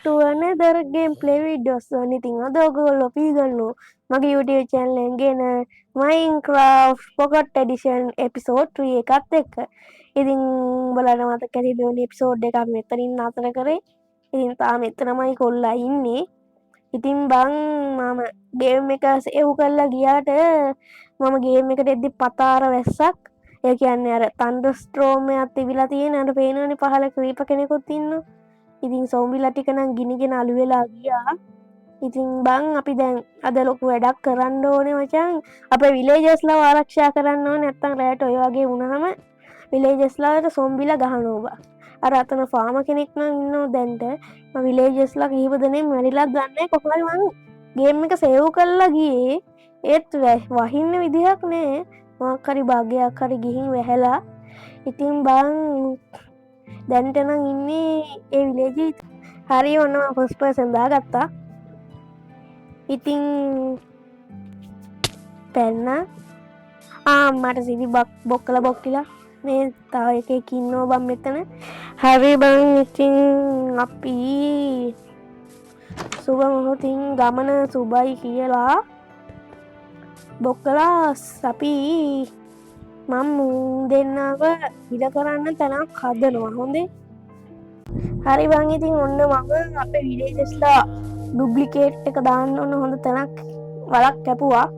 to another gameplay videos. Anything other goal of eagle magi YouTube channel again Minecraft Pocket Edition episode 3 එකත් එක්ක. ඉතින් බලන්න මතක ඇති දෙවෙනි episode එකක් මෙතනින් නතර කරේ. ඉතින් තාම එතනමයි කොල්ලා ඉන්නේ. ඉතින් බං මම ගේම් එක සේව් කරලා ගියාට මම ගේම් එකට එද්දි පතාර වැස්සක්. ඒ කියන්නේ අර තන්ඩර්ස්ටෝම් එකක් තිබිලා තියෙන අර පේනවනේ පහල ක්‍රීපර් කෙනෙකුත් ඉන්නවා. ඉතින් සොම්බිලා ටික නම් ගිනිගෙන අලු වෙලා ගියා. ඉතින් බං අපි දැන් අද ලොකු වැඩක් කරන්න ඕනේ මචං. අපේ විලේජර්ස්ලා ආරක්ෂා කරන්න ඕනේ. නැත්තම් රැයට ඔය වගේ වුණාම විලේජර්ස්ලාට සොම්බිලා ගහනවා. අර අතන ෆාම කෙනෙක් නම් ඉන්නව දැන්ට. මම විලේජර්ස්ලා කීප දෙනෙක් මැරිලාත් දන්නේ කොහොමද මං ගේම් එක සේව් කරලා ගියේ. ඒත් වහින්න විදිහක් නෑ. මොකක් හරි භාගයක් හරි ගිහින් වැහැලා. ඉතින් බං දැන්ට නම් ඉන්නේ ඒ විලේජ් හරි ඔන්න මම ෆස්ට් පර්සන් දාගත්තා. ඉතින් පැන්න මට සිදි බොක්කලා බොක්කිලා මේ තව එකෙක් ඉන්නවා බං මෙතන. හරි බං ඉතින් අපි සුබ මොහොතින් ගමන සුබයි කියලා බොක්කලා අපි මම දෙන්නව ඉඩ කරන්න තැනක් හදනවා හොඳේ. හරි බං ඉතින් ඔන්න මම අපේ විලේජර්ස්ලා ඩුප්ලිකේට් එක දාන්න ඕන හොඳ තැනක් වලක් කැපුවා.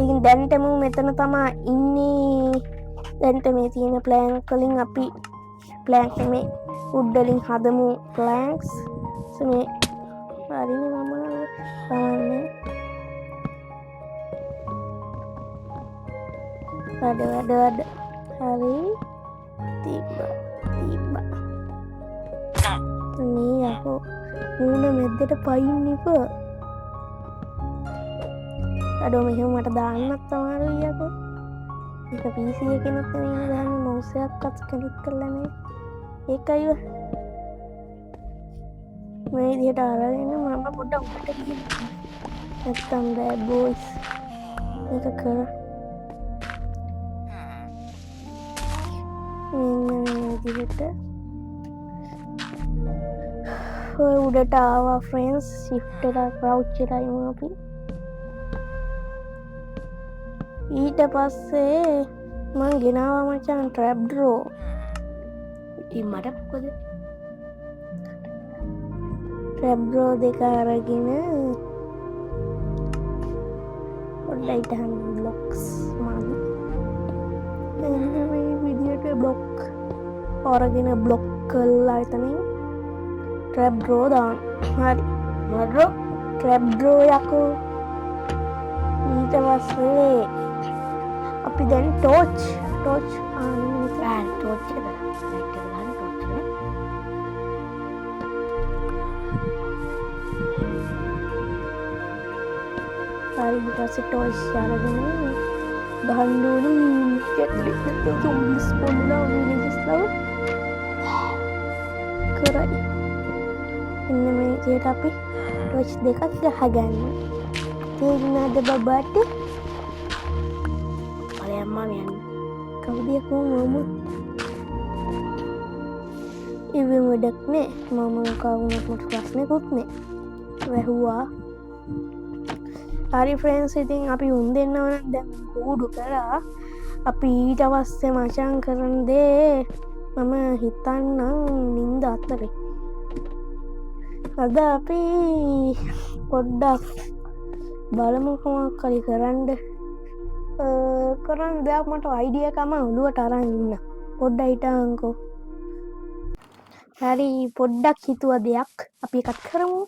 ඉතින් දැන්ටම මෙතන තමා ඉන්නේ. දැන්ට මේ තියෙන ප්ලෑන්ක් වලින් අපි ප්ලෑන්ක් මේ වුඩ් වලින් හදමු ප්ලෑන්ක්ස්. මේ හරිනේ මම තමන්නේ වැඩ හරි තිබ්බා මේ යකෝ මූණ මැද්දට පයින් ඉපෝ. අඩෝ මෙහෙම මට දාන්නත් අමාරුයි යකෝ. ඒක PC එකෙනුත් නෙමෙයි දාන්නේ mouse එකක්වත් කලික් කරලා නෑ. ඒකයි මේ විදිහට අරගෙන මම පොඩ්ඩක් උඩට ගිහින් නැත්තම් බෑ බොයිස් මේක කර මේ විදිහට ඔය උඩට ආවා ෆ්‍රෙන්ඩ්ස්. shift එක crouch එකයි මම අපි ඊට පස්සේ මං ගෙනාවා මචං ට්‍රැප් ඩ්‍රෝ. ඉතින් මට මොකද ට්‍රැප් ඩ්‍රෝ දෙක අරගෙන පොඩ්ඩයි තහන් බ්ලොක්ස් මම මේ විදියට බ්ලොක් අරගෙන බ්ලොක් කරලා එතනින් ට්‍රැප් ඩ්‍රෝ දාන්න. හරි මඩ්‍රෝ ට්‍රැප් ඩ්‍රෝ යකෝ. ඊට පස්සේ අපි දැන් ටෝච් ටෝච් එක හරි ඊට පස්සේ ටෝච් අරගෙන ගහන්ඩෝලි කැටලික් සොම්බිස් පොල්ලා විලේජස්ලව කරයි. එන්න මේ විදියට අපි ටෝච් දෙකක් ගහගන්න. තේරුණාද බබාට? අම්මා යන්න කවුද යකෝ මම ඉවෙ වැඩක් නෑ. මම කවුරුත් මට ප්‍රශ්නකුත් නෑ. වැහුවා. හරි ෆ්‍රෙන්ඩ්ස් ඉතින් අපි උන් දෙන්නව නම් දැන් කූඩු කරා. අපි ඊට පස්සේ මචං කරන දේ මම හිතන්නම් නින්ද අතරේ අද අපි පොඩ්ඩක් බලමු කොහොමද හරි කරන්න දෙයක් මට අයිඩිය එකම ඔළුවට අරන් ඉන්න. පොඩ්ඩක් හිටන්කෝ. හරි පොඩ්ඩක් හිතුව දෙයක් අපි එකත් කරමු.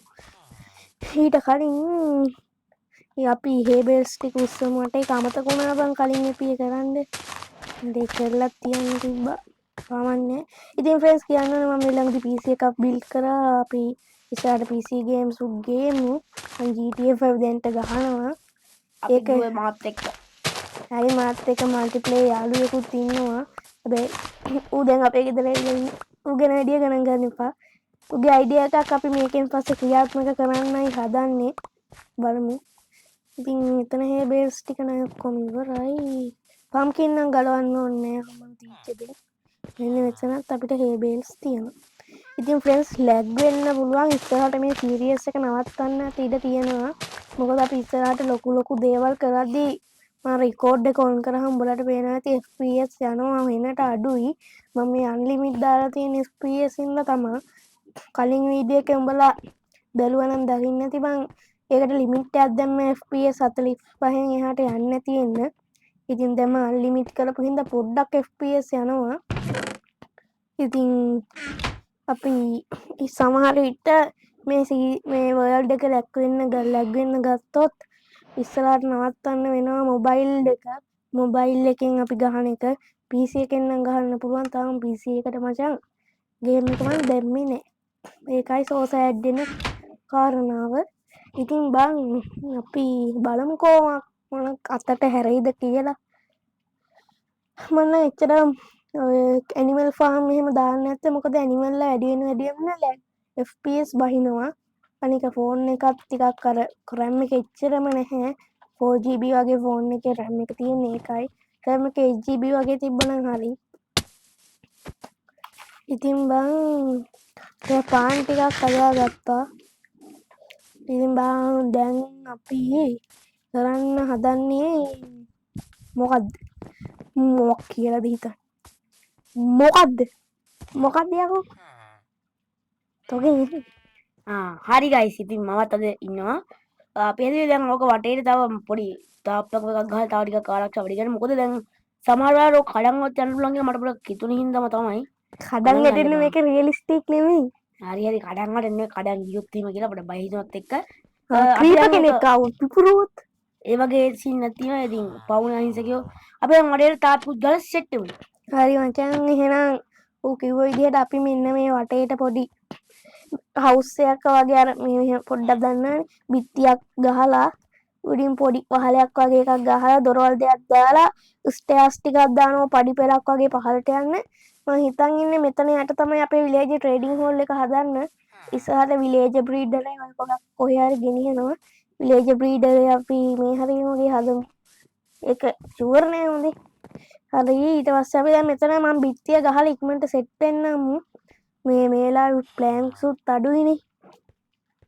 ඊට කලින් අපි හේබෙල්ස් ටික උස්සමු. මට ඒක අමතක වුණා බං කලින් එපිය කරන්න. ඒක කරලා තියන්න තිබ්බා. කමන්නේ. ඉතින් ෆ්‍රෙන්ඩ්ස් කියන්න ඕනේ මම ඊළඟට PC එකක් බිල්ඩ් කරා. අපි ඉස්සරහට PC ගේම්ස් ගේමු. මම GTA 5 දැන්ට ගහනවා. ඒක මාත් එක්ක හරි මාත් එක මල්ටිප්ලේ යාළුවෙකුත් ඉන්නවා. හැබැයි ඌ දැන් අපේ ගෙදර ඉන්නේ. ඌගෙන අයිඩියා ගණන් ගන්න එපා. ඌගේ අයිඩියා එකක් අපි මේකෙන් පස්සේ ක්‍රියාත්මක කරන්නයි හදන්නේ. බලමු. ඉතින් මෙතන හේබේල්ස් ටික නෑ ඔක්කොම ඉවරයි. පම්කින් නම් ගලවන්න ඕනේ නෑ. මම තීච්ච දෙන්න. මෙන්න මෙතනත් අපිට හේබේල්ස් තියෙනවා. ඉතින් ෆ්‍රෙන්ඩ්ස් ලැග් වෙන්න පුළුවන් ඉස්සරහට මේ සීරීස් එක නවත්තන්න ඉඩ තියෙනවා. මොකද අපි ඉස්සරහට ලොකු දේවල් කරද්දී මම රෙකෝඩ් එක ඔන් කරාම උඹලට පේනවා ඇති FPS යනවා වෙනට අඩුයි. මම මේ අන්ලිමිට් දාලා තියෙන FPS ඉන්න තමයි. කලින් වීඩියෝ එකේ උඹලා බැලුවා නම් දකින්න ඇති බං. ඒකට ලිමිට් එකක් දැම්ම FPS 45න් එහාට යන්නේ තියෙන්න. ඉතින් දැන් මම අන්ලිමිට් කරපු හින්දා පොඩ්ඩක් FPS යනවා. ඉතින් අපි සමහර විට මේ වර්ල්ඩ් එක ලැග් වෙන්න ගත්තොත් ඉස්සරහට නවත්තන්න වෙනවා මොබයිල් එකෙන් අපි ගහන එක. PC එකෙන් නම් ගහන්න පුළුවන්. තාම PC එකට මචං ගේම් එක මම දැම්මේ නෑ. ඒකයි සෝ සෑඩ් වෙන කාරණාව. ඉතින් බං අපි බලමුකෝ මොන අතට හැරෙයිද කියලා. මම එච්චර ඇනිමල් ෆාම් එහෙම දාන්න නැත්තේ මොකද ඇනිමල් වැඩි වෙන FPS බහිනවා. අනික ෆෝන් එකත් ටිකක් අර RAM එක එච්චරම නැහැ. 4GB වගේ ෆෝන් එකේ RAM එක තියෙන්නේ ඒකයි. RAM එක 8GB වගේ තිබ්බනම් හරි. ඉතින් බං දැන් පාන් ටිකක් හදාගත්තා. ඉතින් බං දැන් අපි කරන්න හදන්නේ මොකද්ද? මොකක් කියලාද හිතන්නේ? මොකද්ද යකෝ? තෝගේ හරි ගයිස් ඉතින් මමත් අද ඉන්නවා. අපි හදිසියේ දැන් ඕක වටේට තව පොඩි තාප්පක් එකක් ගහලා තව ටිකක් ආරක්ෂා වෙඩි ගන්න. මොකද දැන් සමහර වෙලාවට ඔක කඩන්වත් යන්න පුළුවන් කියලා මට පොඩක් හිතුණ හින්දාම තමයි. කඩන් වැටෙන්නේ මේක රියලිස්ටික් නෙමෙයි. හරි කඩන් වටෙන්නේ කඩන් ගියොත් එහෙම කියලා අපිට බය හිතුනත් එක්ක ක්‍රීපර් කෙනෙක් ආවොත් පිපුරුවොත් ඒ වගේ සීන් නැති තියෙනවා. ඉතින් පවුන අහිංසකයෝ අපි දැන් වටේට තාප්පුත් ගාලා සෙට් වෙමු. හරි මචං එහෙනම් ඌ කිව්ව විදිහට අපි මෙන්න මේ වටේට පොඩි හවුස් එකක් වගේ අර මේ පොඩ්ඩක් දන්නවනේ බිත්තියක් ගහලා උඩින් පොඩි වහලයක් වගේ එකක් ගහලා දොරවල් දෙකක් දාලා ස්ටෑර්ස් ටිකක් දානවා පඩි පෙරක් වගේ පහළට යන්න. මම හිතන් ඉන්නේ මෙතන යට තමයි අපේ විලේජ් ට්‍රේඩින් හෝල් එක හදන්න. ඉස්සරහට විලේජ් බ්‍රීඩර් එකක් කොහේ හරි ගෙනියනවා. විලේජ් බ්‍රීඩර් අපි මේ හරියම වගේ හදමු. ඒක ෂුවර් නෑ හොඳේ. හරි ඊට පස්සේ අපි දැන් මෙතන මම බිත්තිය ගහලා ඉක්මනට සෙට් වෙන්නමු. මේලා ප්ලෑන්ක්ස් උත් අඩුයිනේ.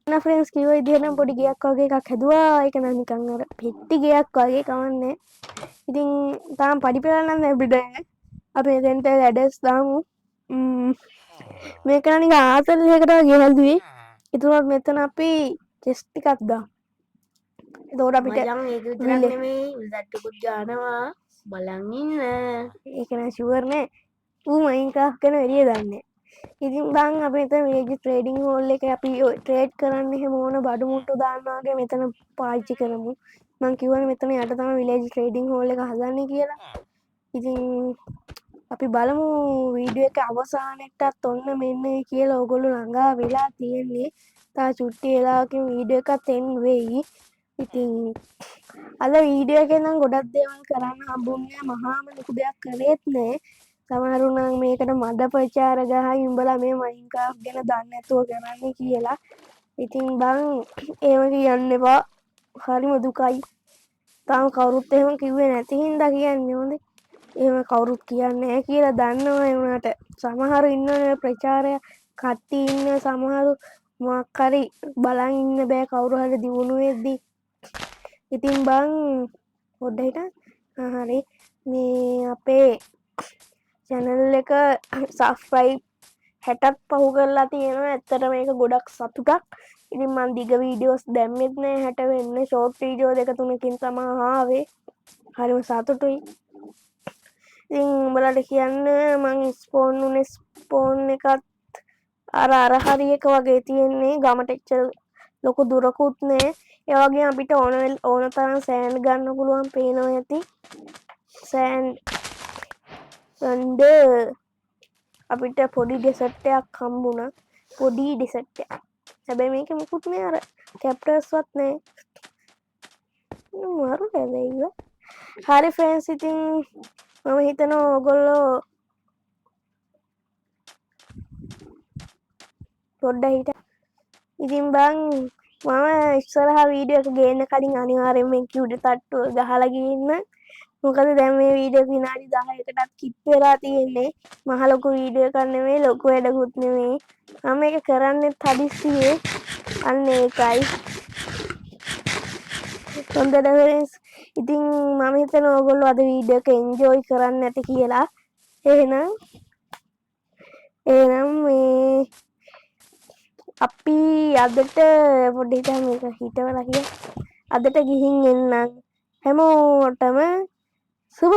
නා ෆ්‍රෙන්ඩ්ස් කිව්ව විදිහට පොඩි ගයක් වගේ එකක් හැදුවා. ඒක නම් නිකන් අර පෙට්ටි ගයක් වගේ කවන්නේ. ඉතින් තාම පඩි පෙරලා නම් අපිට අපි එතෙන්ට ලැඩර්ස් දාමු. මේක නිකන් ආසල් එකකට වගේ හැදුවේ. ඒතුනොත් මෙතන අපි චෙස්ට් ටිකක් දාමු. එතකොට අපිට මචං ඒක විතරක් නෙමෙයි උල්දට්ටුකුත් ගන්නවා. බලන් ඉන්න. ඒක නම් ෂුවර් නෑ. ඌ මයින්ක්‍රාෆ්ට් කරන එළිය දන්නේ. ඉතින් බං අපි මෙතන විලේජ් ට්‍රේඩින් හෝල් එකේ අපි ට්‍රේඩ් කරන්න එහෙම ඕන බඩු මුට්ටු දාන්න වගේ මෙතන පාවිච්චි කරමු. මං කිව්වනේ මෙතන යට තමයි විලේජ් ට්‍රේඩින් හෝල් එක හදන්නේ කියලා. ඉතින් අපි බලමු වීඩියෝ එක අවසානෙටත් ඔන්න මෙන්න කියලා ඕගොල්ලෝ ළඟා වෙලා තියෙන්නේ. තා චුට්ටි වෙලාවකින් වීඩියෝ එකත් එන්න වෙයි. ඉතින් අද වීඩියෝ එකේ නම් ගොඩක් දේවල් කරන්න හම්බුන්නේ මහාම ලොකු දෙයක් කරේත් නෑ. සමහරු නම් මේකට මඩ ප්‍රචාර ගහයි උඹලා මේ මයින්ක්‍රාෆ්ට් ගැන දන්නේ නැතුව කරන්නේ කියලා. ඉතින් බං ඒව කියන්න එපා. හරිම දුකයි. තාම කවුරුත් එහෙම කිව්වේ නැති හින්දා කියන්නේ හොඳේ. එහෙම කවුරුත් කියන්නේ නැහැ කියලා දන්නවා ඒ වුණාට සමහරු ඉන්නවනේ ප්‍රචාරය කට්ටි ඉන්න සමහරු මොකක් හරි බලන් ඉන්න බෑ කවුරු හරි දිනුන වෙද්දි. ඉතින් බං පොඩ්ඩක් හිටන් හරි මේ අපේ channel එක subscribe 60ක් පහු කරලා තියෙනවා. ඇත්තට මේක ගොඩක් සතුටක්. ඉතින් මම දිග වීඩියෝස් දැම්මෙත් නෑ 60 වෙන්න ෂෝට් වීඩියෝ දෙක තුනකින් තමයි ආවේ. හරිම සතුටුයි. ඉතින් උඹලට කියන්න මං ස්පෝන් උනේ ස්පෝන් එකත් අර හරි එක වගේ තියෙන්නේ ගමට එච්චර ලොකු දුරකුත් නෑ. ඒ වගේම අපිට ඕන තරම් සෑන්ඩ් ගන්න පුළුවන් පේනවා ඇති. සෑන්ඩ් and අපිට පොඩි ඩෙසර්ට් එකක් හම්බුණා. පොඩි ඩෙසර්ට් එකක්. හැබැයි මේකේ මුකුත් නෑ අර කැප්ටර්ස්වත් නෑ. මරු හැබැයි. හරි ෆ්‍රෙන්ඩ්ස් ඉතින් මම හිතනවා ඔයගොල්ලෝ පොඩ්ඩක් හිට. ඉතින් බං මම ඉස්සරහා වීඩියෝ එක ගේන්න කලින් අනිවාර්යෙන්ම කිව්ඩ තට්ටුව ගහලා ගින්න. මොකද දැන් මේ වීඩියෝ විනාඩි 10කටත් කිට් වෙලා තියෙන්නේ. මහ ලොකු වීඩියෝ එකක් නෙමෙයි, ලොකු වැඩකුත් නෙමෙයි. මම මේක කරන්නෙත් හදිස්සියේ. අන්න ඒකයි. හොඳට friends. ඉතින් මම හිතනවා ඔයගොල්ලෝ අද වීඩියෝ එක එන්ජොයි කරන්න ඇති කියලා. එහෙනම් මේ අපි අදට පොඩි හිතන්න මේක හිතවලා කියලා. අදට ගිහින් එන්නම්. හැමෝටම